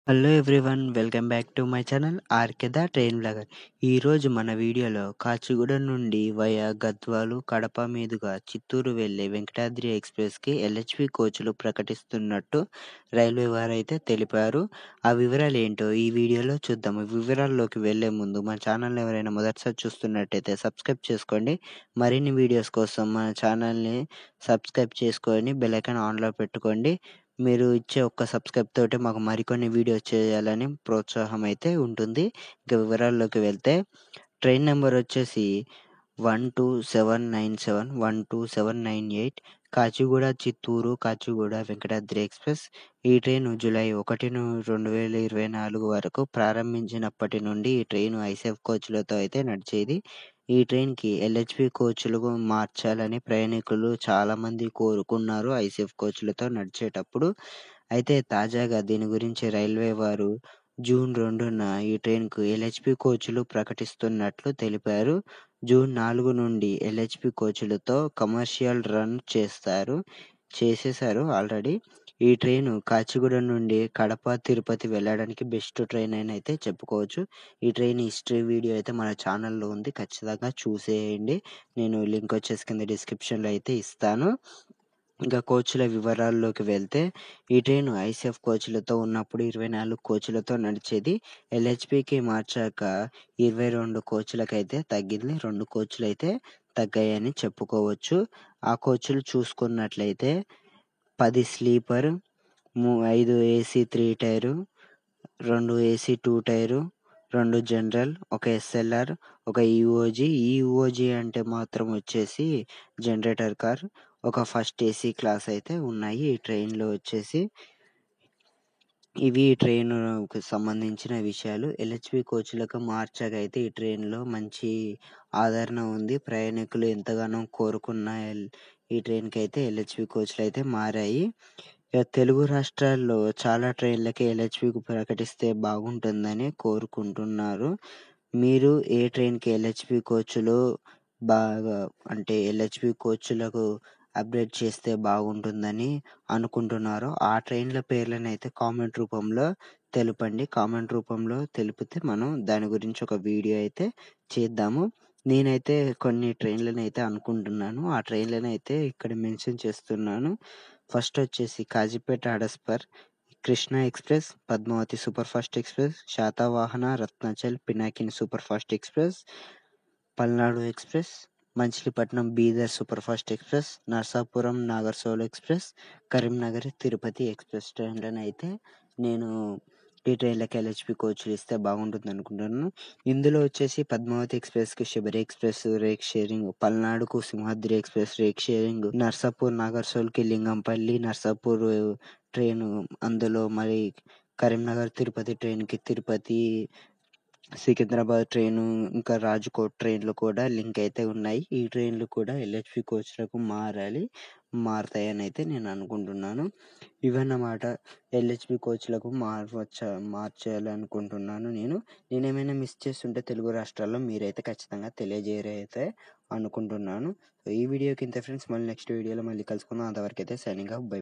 Hello everyone, welcome back to my channel R K the train blogger. ఈరోజు మన వీడియోలో కాచిగూడ నుండి వయా గద్వాలు, కడప మీదుగా చిత్తూరు వెళ్ళే వెంకటాద్రి ఎక్స్ప్రెస్కి ఎల్హెచ్వి కోచ్లు ప్రకటిస్తున్నట్టు రైల్వే వారైతే తెలిపారు. ఆ వివరాలు ఏంటో ఈ వీడియోలో చూద్దాము. వివరాల్లోకి వెళ్ళే ముందు మన ఛానల్ని ఎవరైనా మొదటిసారి చూస్తున్నట్టయితే సబ్స్క్రైబ్ చేసుకోండి. మరిన్ని వీడియోస్ కోసం మన ఛానల్ని సబ్స్క్రైబ్ చేసుకొని బెల్ ఐకాన్ ఆన్లో పెట్టుకోండి. మీరు ఇచ్చే ఒక్క సబ్స్క్రైబ్ తోటి మాకు మరికొన్ని వీడియోస్ చేయాలని ప్రోత్సాహం అయితే ఉంటుంది. ఇక వివరాల్లోకి వెళ్తే ట్రైన్ నెంబర్ వచ్చేసి 12797, 12798 కాచిగూడ చిత్తూరు, కాచిగూడ వెంకటాద్రి ఎక్స్ప్రెస్. ఈ ట్రైన్ జూలై 1, 2024 వరకు ప్రారంభించినప్పటి నుండి ఈ ట్రైన్ ఐసెఫ్ కోచ్లతో అయితే నడిచేది. ఈ ట్రైన్కి ఎల్హెచ్వి కోచ్లకు మార్చాలని ప్రయాణికులు చాలామంది కోరుకున్నారు ఐసెఫ్ కోచ్లతో నడిచేటప్పుడు. అయితే తాజాగా దీని గురించి రైల్వే వారు జూన్ 2న ఈ ట్రైన్కు ఎల్హెచ్పి కోచ్లు ప్రకటిస్తున్నట్లు తెలిపారు. జూన్ 4 నుండి ఎల్హెచ్పి కోచ్లతో కమర్షియల్ రన్ చేసేశారు ఆల్రెడీ. ఈ ట్రైన్ కాచిగూడ నుండి కడప, తిరుపతి వెళ్ళడానికి బెస్ట్ ట్రైన్ అని అయితే చెప్పుకోవచ్చు. ఈ ట్రైన్ హిస్టరీ వీడియో అయితే మన ఛానల్లో ఉంది, ఖచ్చితంగా చూసేయండి. నేను లింక్ వచ్చేసి కింద డిస్క్రిప్షన్లో అయితే ఇస్తాను. ఇంకా కోచ్ల వివరాల్లోకి వెళ్తే ఈ ట్రైన్ ఐసెఫ్ కోచ్లతో ఉన్నప్పుడు 24 కోచ్లతో నడిచేది. ఎల్హెచ్పికి మార్చాక 22 కోచ్లకైతే తగ్గింది. 2 కోచ్లు అయితే తగ్గాయని చెప్పుకోవచ్చు. ఆ కోచ్లు చూసుకున్నట్లయితే 10 sleeper, 5 AC 3 tyre, 2 AC 2 tyre, 2 general, ఒక ఎస్ఎల్ఆర్, ఒక ఈఓజీ. ఈఓజీ అంటే మాత్రం వచ్చేసి జనరేటర్ కార్, ఒక ఫస్ట్ ఏసీ క్లాస్ అయితే ఉన్నాయి ఈ ట్రైన్లో వచ్చేసి. ఇవి ఈ ట్రైన్కు సంబంధించిన విషయాలు. ఎల్హెచ్వి కోచ్లకు మార్చాక అయితే ఈ ట్రైన్లో మంచి ఆదరణ ఉంది. ప్రయాణికులు ఎంతగానో కోరుకున్న ఈ ట్రైన్కి అయితే ఎల్హెచ్వి కోచ్లు అయితే మారాయి. తెలుగు రాష్ట్రాల్లో చాలా ట్రైన్లకి ఎల్హెచ్వికి ప్రకటిస్తే బాగుంటుందని కోరుకుంటున్నారు. మీరు ఏ ట్రైన్కి ఎల్హెచ్వి కోచ్లు బాగా అంటే ఎల్హెచ్వి కోచ్లకు అప్డేట్ చేస్తే బాగుంటుందని అనుకుంటున్నారో ఆ ట్రైన్ల పేర్లను అయితే కామెంట్ రూపంలో తెలపండి. కామెంట్ రూపంలో తెలిపితే మనం దాని గురించి ఒక వీడియో అయితే చేద్దాము. నేనైతే కొన్ని ట్రైన్లను అయితే అనుకుంటున్నాను. ఆ ట్రైన్లను అయితే ఇక్కడ మెన్షన్ చేస్తున్నాను. ఫస్ట్ వచ్చేసి Kazipet Hadapsar, Krishna express, Padmavati super fast express, Satavahana, Ratnachal, Pinakini super fast express, Palnadu express, Machilipatnam Bidar super fast express, Narsapuram Nagarsol express, Karimnagar Tirupati express ట్రైన్లను అయితే నేను ఈ ట్రైన్లకి ఎల్హెచ్పి కోచ్లు ఇస్తే బాగుంటుంది అనుకుంటున్నాను. ఇందులో వచ్చేసి పద్మావతి ఎక్స్ప్రెస్కి శబరి ఎక్స్ప్రెస్ రేక్ షేరింగ్, పల్నాడుకు Simhadri express rake sharing, Narsapur నాగర్సోల్కి లింగంపల్లి నర్సాపూర్ ట్రైన్, అందులో మరి కరీంనగర్ తిరుపతి ట్రైన్కి తిరుపతి, సికింద్రాబాద్ ట్రైను, ఇంకా రాజ్కోట్ ట్రైన్లు కూడా లింక్ అయితే ఉన్నాయి. ఈ ట్రైన్లు కూడా ఎల్హెచ్పి కోచ్లకు మారుతాయని అయితే నేను అనుకుంటున్నాను. ఇవన్నమాట ఎల్హెచ్పి కోచ్లకు మార్చాలి అనుకుంటున్నాను నేనేమైనా మిస్ చేస్తుంటే తెలుగు రాష్ట్రాల్లో మీరైతే ఖచ్చితంగా తెలియజేయరైతే అనుకుంటున్నాను. ఈ వీడియోకి ఇంత ఫ్రెండ్స్, మళ్ళీ నెక్స్ట్ వీడియోలో మళ్ళీ కలుసుకుందాం. అంతవరకు అయితే సైనింగ్ ఆఫ్, బై.